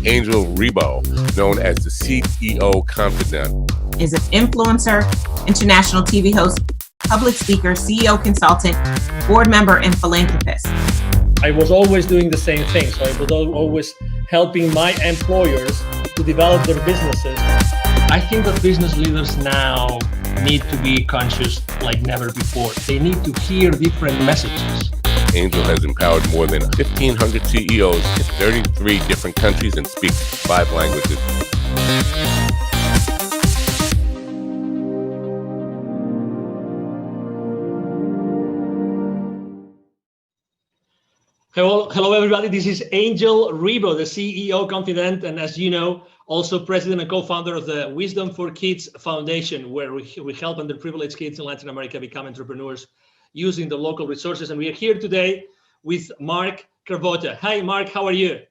Angel Rebo, known as the CEO Confident. Is an influencer, international TV host, public speaker, CEO consultant, board member, and philanthropist. I was always doing the same thing. So I was always helping my employers to develop their businesses. I think that business leaders now need to be conscious like never before. They need to hear different messages. Angel has empowered more than 1,500 CEOs in 33 different countries and speaks 5 languages. Hello, everybody. This is Angel Rebo, the CEO Confident, and as you know, also president and co-founder of the Wisdom for Kids Foundation, where we help underprivileged kids in Latin America become entrepreneurs using the local resources. And we are here today with Mark Carvota. Hi, Mark. How are you?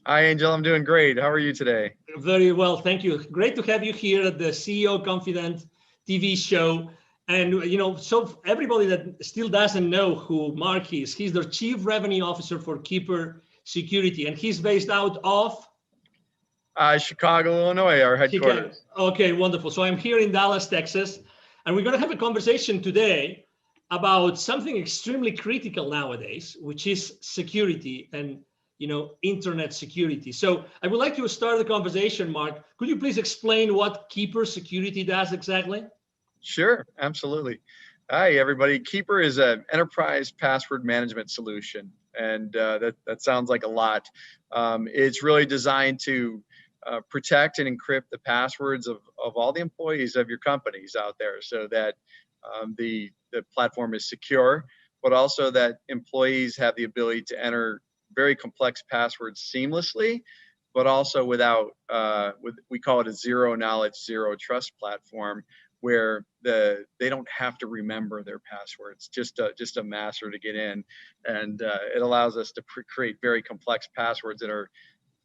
Hi, Angel. I'm doing great. How are you today? Very well. Thank you. Great to have you here at the CEO Confident TV show. And, you know, so everybody that still doesn't know who Mark is, he's the Chief Revenue Officer for Keeper Security, and he's based out of? Chicago, Illinois, our headquarters. Chicago. Okay, wonderful. So I'm here in Dallas, Texas, and we're going to have a conversation today about something extremely critical nowadays, which is security and, you know, internet security. So I would like to start the conversation, Mark. Could you please explain what Keeper Security does exactly? Sure, absolutely. Hi, everybody. Keeper is an enterprise password management solution, and that sounds like a lot. It's really designed to protect and encrypt the passwords of all the employees of your companies out there, so that the platform is secure, but also that employees have the ability to enter very complex passwords seamlessly, but also without, we call it a zero knowledge, zero trust platform, where they don't have to remember their passwords, just a master to get in, and it allows us to create very complex passwords that are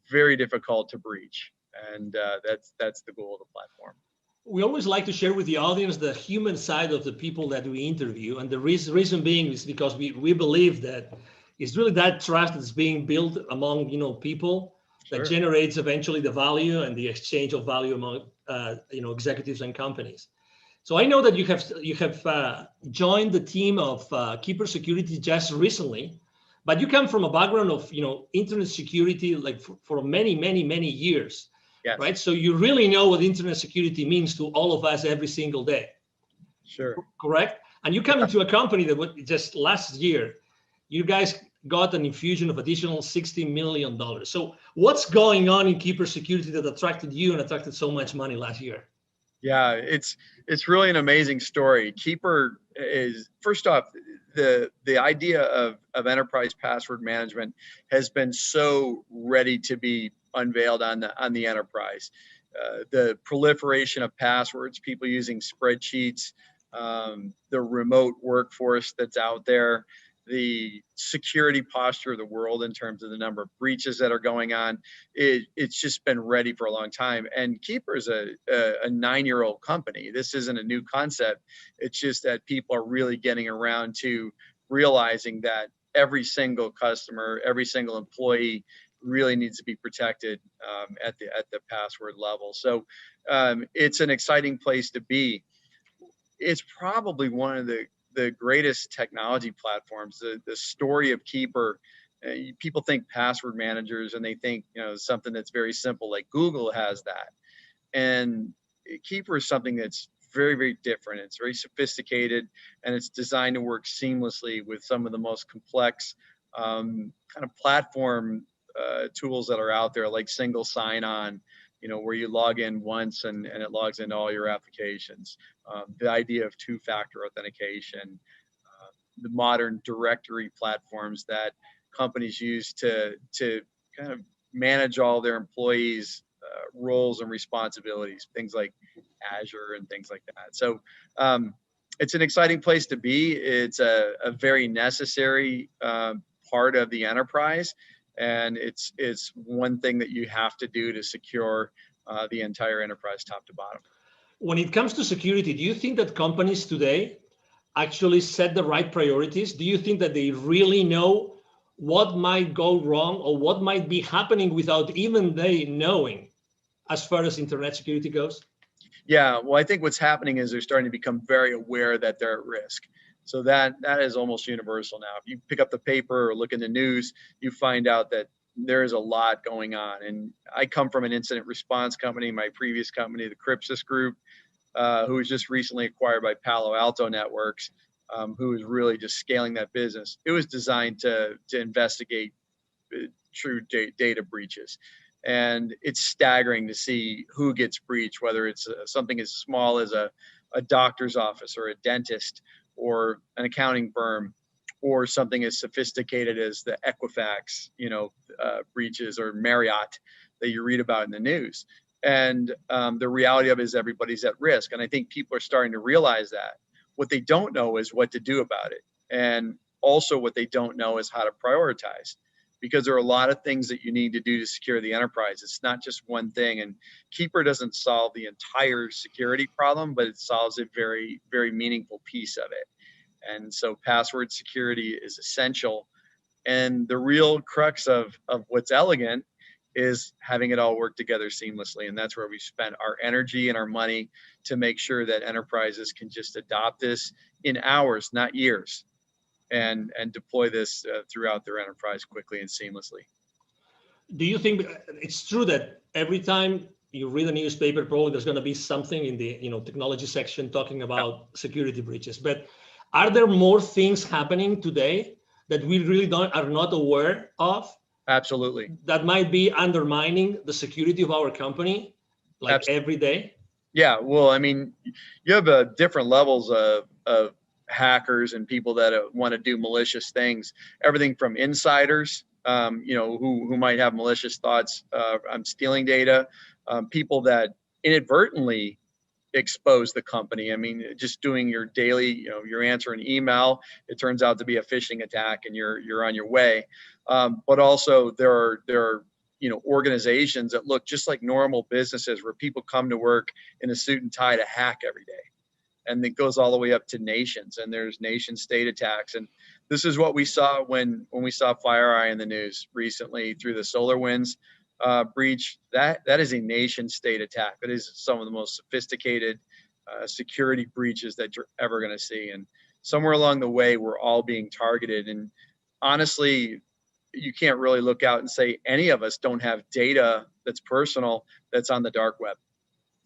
very difficult to breach, and that's the goal of the platform. We always like to share with the audience the human side of the people that we interview, and the reason being is because we believe that it's really that trust that's being built among people that Sure. generates eventually the value and the exchange of value among executives and companies. So I know that you have joined the team of Keeper Security just recently, but you come from a background of internet security like for many years, Yes. right? So you really know what internet security means to all of us every single day. Sure. Correct? And you come into a company that just last year, you guys got an infusion of additional $60 million. So what's going on in Keeper Security that attracted you and attracted so much money last year? Yeah, it's really an amazing story. Keeper is, first off, the idea of enterprise password management has been so ready to be unveiled on the enterprise. The proliferation of passwords, people using spreadsheets, the remote workforce that's out there, the security posture of the world in terms of the number of breaches that are going on, it's just been ready for a long time. And Keeper is a 9-year-old company. This isn't a new concept. It's just that people are really getting around to realizing that every single customer, every single employee really needs to be protected at the password level. So it's an exciting place to be. It's probably one of the greatest technology platforms. The story of Keeper, people think password managers and they think something that's very simple, like Google has that, and Keeper is something that's very, very different. It's very sophisticated, and it's designed to work seamlessly with some of the most complex kind of platform tools that are out there, like single sign-on, where you log in once and it logs into all your applications. The idea of two-factor authentication, the modern directory platforms that companies use to kind of manage all their employees' roles and responsibilities, things like Azure and things like that. So it's an exciting place to be. It's a very necessary part of the enterprise. And it's one thing that you have to do to secure the entire enterprise top to bottom. When it comes to security, do you think that companies today actually set the right priorities? Do you think that they really know what might go wrong or what might be happening without even they knowing as far as internet security goes? Yeah, well, I think what's happening is they're starting to become very aware that they're at risk. So that is almost universal now. If you pick up the paper or look in the news, you find out that there is a lot going on. And I come from an incident response company, my previous company, the Crypsis Group, who was just recently acquired by Palo Alto Networks, who is really just scaling that business. It was designed to investigate true data breaches. And it's staggering to see who gets breached, whether it's something as small as a doctor's office or a dentist or an accounting firm, or something as sophisticated as the Equifax, breaches, or Marriott that you read about in the news. And the reality of it is everybody's at risk. And I think people are starting to realize that. What they don't know is what to do about it. And also what they don't know is how to prioritize, because there are a lot of things that you need to do to secure the enterprise. It's not just one thing. And Keeper doesn't solve the entire security problem, but it solves a very, very meaningful piece of it. And so password security is essential. And the real crux of what's elegant is having it all work together seamlessly. And that's where we spent our energy and our money to make sure that enterprises can just adopt this in hours, not years, and deploy this throughout their enterprise quickly and seamlessly. Do you think it's true that every time you read a newspaper, probably there's going to be something in the technology section talking about security breaches? But are there more things happening today that we really are not aware of? Absolutely. That might be undermining the security of our company, like Absolutely. every day? Yeah, well, I mean, you have different levels of hackers and people that want to do malicious things. Everything from insiders, who might have malicious thoughts on stealing data, people that inadvertently expose the company. I mean, just doing your daily, you're answering email, it turns out to be a phishing attack, and you're on your way. But also there are organizations that look just like normal businesses, where people come to work in a suit and tie to hack every day. And it goes all the way up to nations, and there's nation state attacks. And this is what we saw when we saw FireEye in the news recently through the SolarWinds breach. That is a nation state attack. That is some of the most sophisticated security breaches that you're ever going to see. And somewhere along the way, we're all being targeted. And honestly, you can't really look out and say any of us don't have data that's personal that's on the dark web.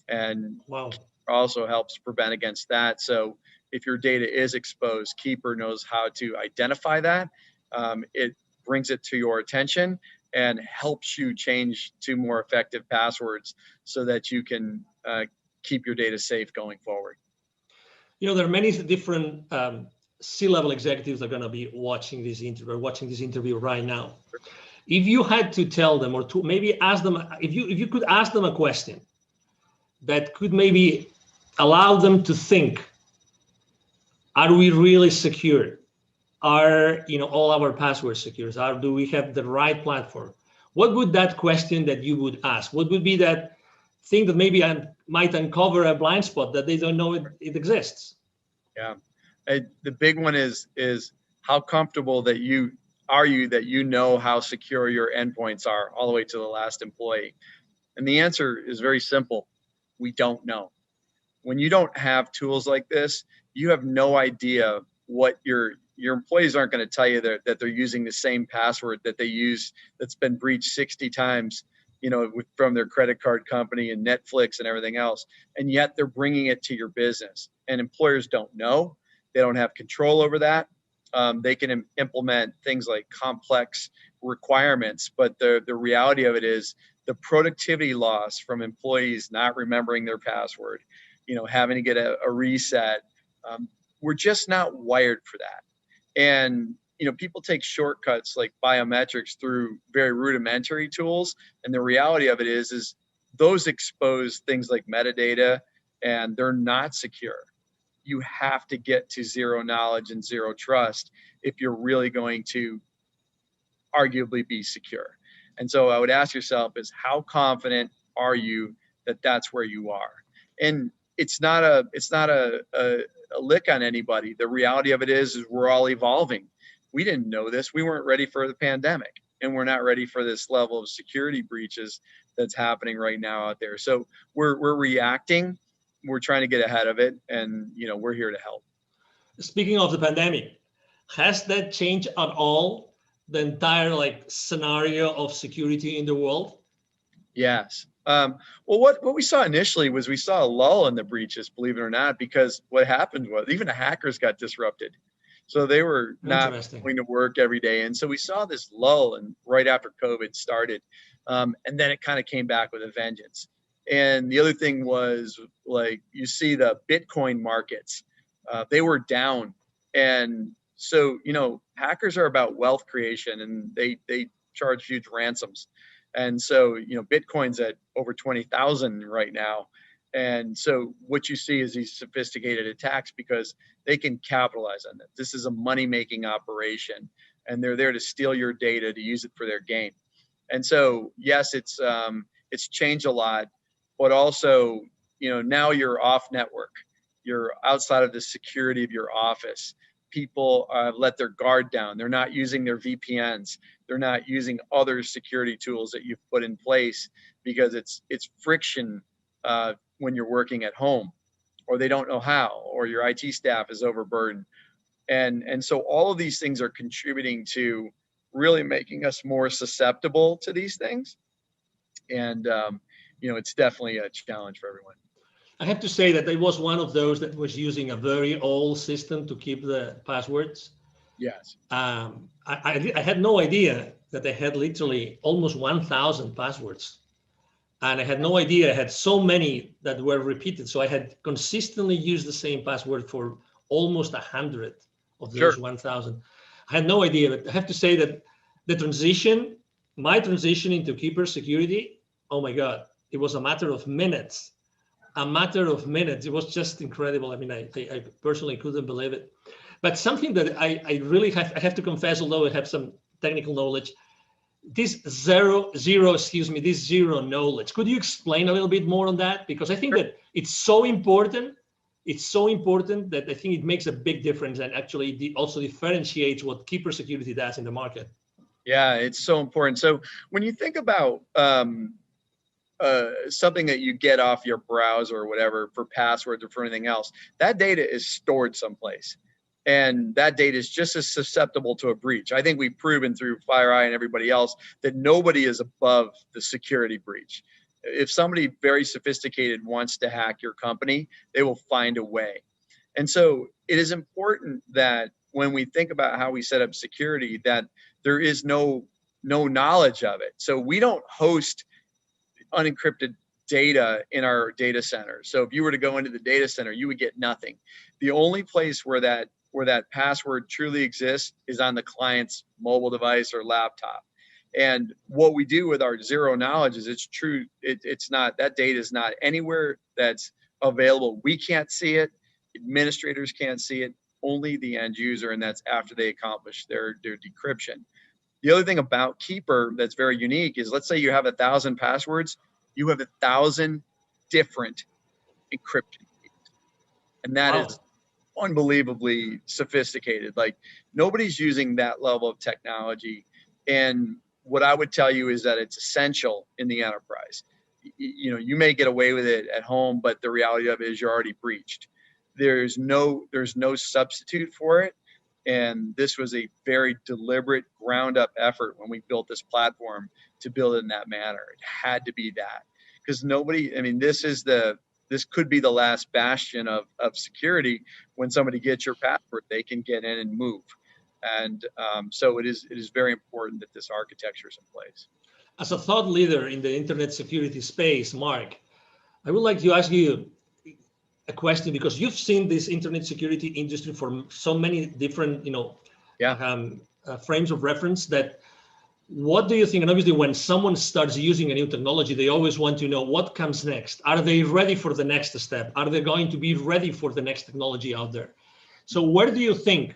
And wow, also helps prevent against that. So if your data is exposed, Keeper knows how to identify that. It brings it to your attention and helps you change to more effective passwords so that you can keep your data safe going forward. There are many different C-level executives that are going to be watching this interview right now. If you had to tell them, or to maybe ask them, if you could ask them a question that could maybe allow them to think, are we really secure? Are all our passwords secure? Do we have the right platform? What would that question that you would ask? What would be that thing that maybe might uncover a blind spot that they don't know it exists? Yeah, the big one is how comfortable that you know how secure your endpoints are all the way to the last employee. And the answer is very simple. We don't know. When you don't have tools like this, you have no idea what your employees aren't going to tell you that they're using the same password that they use that's been breached 60 times, from their credit card company and Netflix and everything else. And yet they're bringing it to your business, and employers don't know. They don't have control over that. They can implement things like complex requirements, but the reality of it is the productivity loss from employees not remembering their password, having to get a reset. We're just not wired for that. And, people take shortcuts like biometrics through very rudimentary tools. And the reality of it is those expose things like metadata, and they're not secure. You have to get to zero knowledge and zero trust if you're really going to arguably be secure. And so I would ask yourself is, how confident are you that that's where you are? And it's not a lick on anybody. The reality of it is we're all evolving. we didn't know this. We weren't ready for the pandemic, and we're not ready for this level of security breaches that's happening right now out there. So we're reacting. We're trying to get ahead of it, and we're here to help. Speaking of the pandemic, has that changed at all the entire scenario of security in the world? Yes. Well, what we saw initially was we saw a lull in the breaches, believe it or not, because what happened was even the hackers got disrupted. So they were not going to work every day. And so we saw this lull and right after COVID started. And then it kind of came back with a vengeance. And the other thing was you see the Bitcoin markets, they were down. And so, hackers are about wealth creation, and they charge huge ransoms. And so, Bitcoin's at over 20,000 right now. And so what you see is these sophisticated attacks because they can capitalize on it. This is a money-making operation, and they're there to steal your data to use it for their gain. And so, yes, it's changed a lot, but also, now you're off network. You're outside of the security of your office. People let their guard down. They're not using their VPNs. They're not using other security tools that you've put in place because it's friction when you're working at home, or they don't know how, or your IT staff is overburdened. And so all of these things are contributing to really making us more susceptible to these things. And, it's definitely a challenge for everyone. I have to say that I was one of those that was using a very old system to keep the passwords. Yes. I had no idea that I had literally almost 1,000 passwords. And I had no idea I had so many that were repeated. So I had consistently used the same password for almost 100 of those 1,000. I had no idea, but I have to say that my transition into Keeper Security, oh my God, it was a matter of minutes. It was just incredible. I mean, I personally couldn't believe it. But something that I really have to confess, although I have some technical knowledge, this zero knowledge. Could you explain a little bit more on that? Because I think that it's so important. It's so important that I think it makes a big difference and actually also differentiates what Keeper Security does in the market. Yeah, it's so important. So when you think about something that you get off your browser or whatever for passwords or for anything else, that data is stored someplace. And that data is just as susceptible to a breach. I think we've proven through FireEye and everybody else that nobody is above the security breach. If somebody very sophisticated wants to hack your company, they will find a way. And so it is important that when we think about how we set up security, that there is no knowledge of it. So we don't host unencrypted data in our data center. So if you were to go into the data center, you would get nothing. The only place where that password truly exists is on the client's mobile device or laptop. And what we do with our zero knowledge is it's true. It's not, that data is not anywhere that's available. We can't see it. Administrators can't see it, only the end user. And that's after they accomplish their decryption. The other thing about Keeper that's very unique is, let's say you have 1,000 passwords, you have 1,000 different encryption keys. And that is unbelievably sophisticated. Like, nobody's using that level of technology. And what I would tell you is that it's essential in the enterprise. You may get away with it at home, but the reality of it is you're already breached. There's no substitute for it. And this was a very deliberate ground up effort when we built this platform to build it in that manner. It had to be that, because this could be the last bastion of security. When somebody gets your password, they can get in and move. And so it is very important that this architecture is in place. As a thought leader in the internet security space, Mark, I would like to ask you a question, because you've seen this internet security industry for so many different, frames of reference. That, what do you think? And obviously, when someone starts using a new technology, they always want to know what comes next. Are they ready for the next step? Are they going to be ready for the next technology out there? So where do you think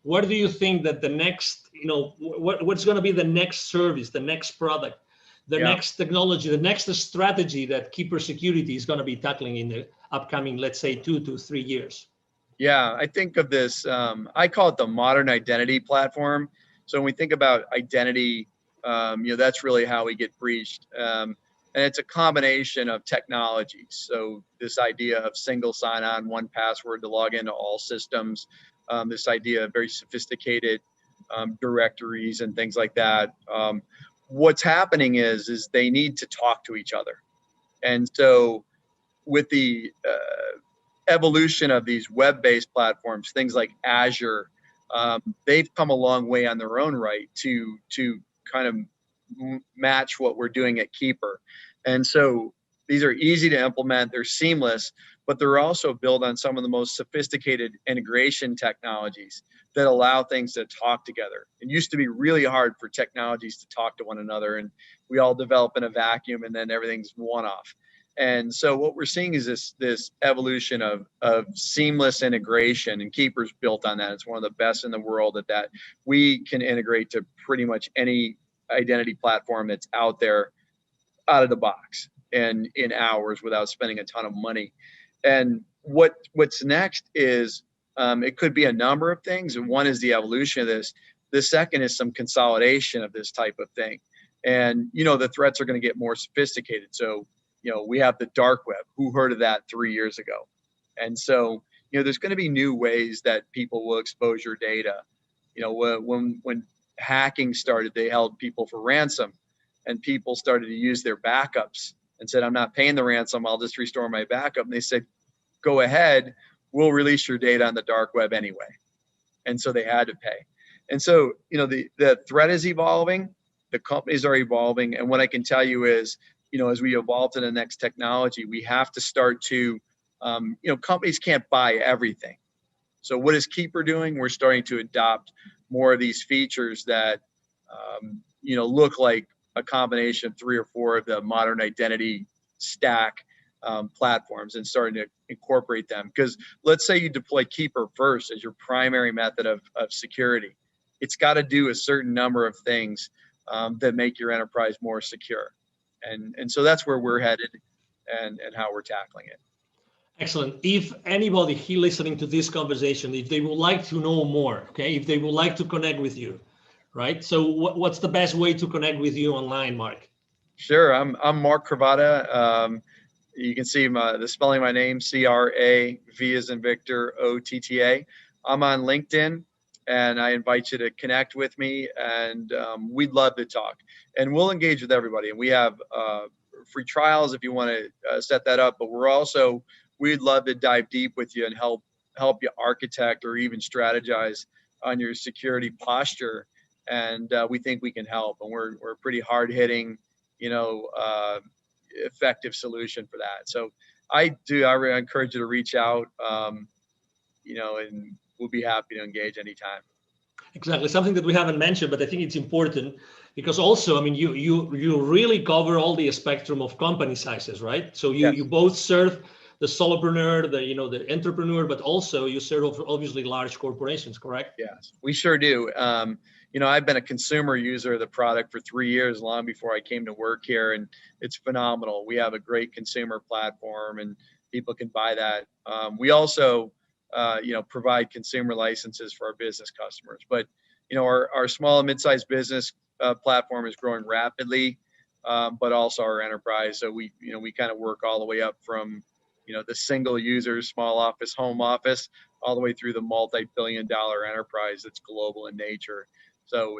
that the next, what's going to be the next service, the next product, the next technology, the next strategy that Keeper Security is going to be tackling in the upcoming, let's say, 2 to 3 years? Yeah, I think of this, I call it the modern identity platform. So when we think about identity, that's really how we get breached. And it's a combination of technologies. So this idea of single sign-on, one password to log into all systems, this idea of very sophisticated directories and things like that. What's happening is they need to talk to each other. And so with the evolution of these web-based platforms, things like Azure, they've come a long way on their own right to kind of match what we're doing at Keeper. And so these are easy to implement, they're seamless, but they're also built on some of the most sophisticated integration technologies that allow things to talk together. It used to be really hard for technologies to talk to one another, and we all develop in a vacuum and then everything's one-off. And so what we're seeing is this evolution of seamless integration, and Keeper's built on that. It's one of the best in the world at that. We can integrate to pretty much any identity platform that's out there out of the box and in hours without spending a ton of money. And what's next is it could be a number of things. And one is the evolution of this. The second is some consolidation of this type of thing. And, the threats are going to get more sophisticated. So, we have the dark web. Who heard of that 3 years ago? And so, there's going to be new ways that people will expose your data. When hacking started, they held people for ransom, and people started to use their backups and said, I'm not paying the ransom, I'll just restore my backup. And they said, go ahead, we'll release your data on the dark web anyway. And so they had to pay. And so, the threat is evolving, the companies are evolving. And what I can tell you is, as we evolve to the next technology, we have to start to, companies can't buy everything. So what is Keeper doing? We're starting to adopt more of these features that, look like a combination of 3 or 4 of the modern identity stack platforms, and starting to incorporate them. Because let's say you deploy Keeper first as your primary method of security. It's got to do a certain number of things that make your enterprise more secure. And so that's where we're headed and how we're tackling it. Excellent. If anybody here listening to this conversation, if they would like to know more, okay, if they would like to connect with you, right? So what's the best way to connect with you online, Mark? Sure. I'm Mark Cravata. You can see the spelling of my name, C-R-A-V as in Victor, O-T-T-A. I'm on LinkedIn, and I invite you to connect with me, and we'd love to talk. And we'll engage with everybody. And we have free trials if you want to set that up. But we'd love to dive deep with you and help you architect or even strategize on your security posture. And we think we can help. And we're a pretty hard-hitting, effective solution for that. So I really encourage you to reach out, and we'll be happy to engage anytime. Exactly. Something that we haven't mentioned, but I think it's important because also, I mean, you really cover all the spectrum of company sizes, right? So you, Yes. you both serve the solopreneur, the entrepreneur, but also you serve obviously large corporations, correct? Yes, we sure do. I've been a consumer user of the product for 3 years, long before I came to work here, and it's phenomenal. We have a great consumer platform, and people can buy that. We also, provide consumer licenses for our business customers. But, our small and mid-sized business platform is growing rapidly, but also our enterprise. So we kind of work all the way up from, the single users, small office, home office, all the way through the multi-billion-dollar enterprise that's global in nature. So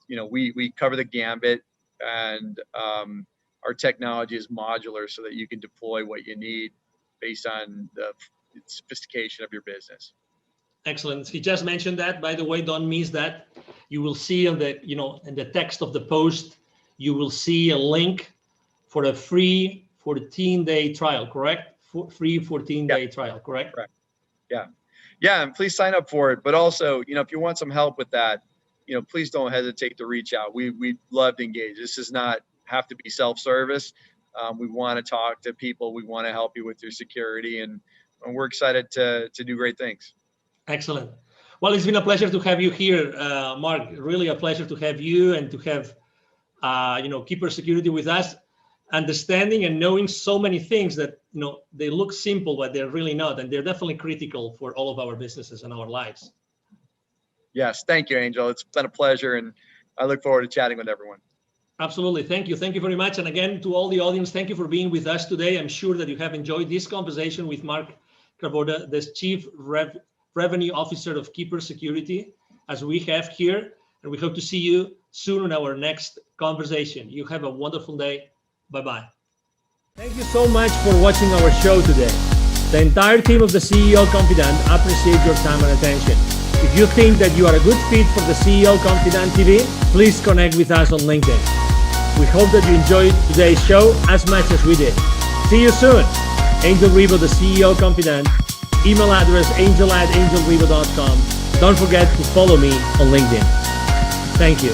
we cover the gambit, and our technology is modular so that you can deploy what you need based on the sophistication of your business. Excellent. He just mentioned that, by the way, don't miss that. You will see in the text of the post, you will see a link for a free 14-day trial, correct? Free 14-day trial, correct? Correct. Yeah, and please sign up for it. But also, if you want some help with that, please don't hesitate to reach out. We'd love to engage. This does not have to be self-service. We want to talk to people. We want to help you with your security, and we're excited to do great things. Excellent. Well, it's been a pleasure to have you here, Mark. Really a pleasure to have you and to have, Keeper Security with us. understanding and knowing so many things that, they look simple, but they're really not. And they're definitely critical for all of our businesses and our lives. Yes. Thank you, Angel. It's been a pleasure. And I look forward to chatting with everyone. Absolutely. Thank you. Thank you very much. And again, to all the audience, thank you for being with us today. I'm sure that you have enjoyed this conversation with Mark Kraboda, the Chief Revenue Officer of Keeper Security, as we have here. And we hope to see you soon in our next conversation. You have a wonderful day. Bye-bye. Thank you so much for watching our show today. The entire team of the CEO Confidant appreciate your time and attention. If you think that you are a good fit for the CEO Confidant TV, please connect with us on LinkedIn. We hope that you enjoyed today's show as much as we did. See you soon. Angel Ribo, the CEO Confidant. Email address angel@angelribo.com. Don't forget to follow me on LinkedIn. Thank you.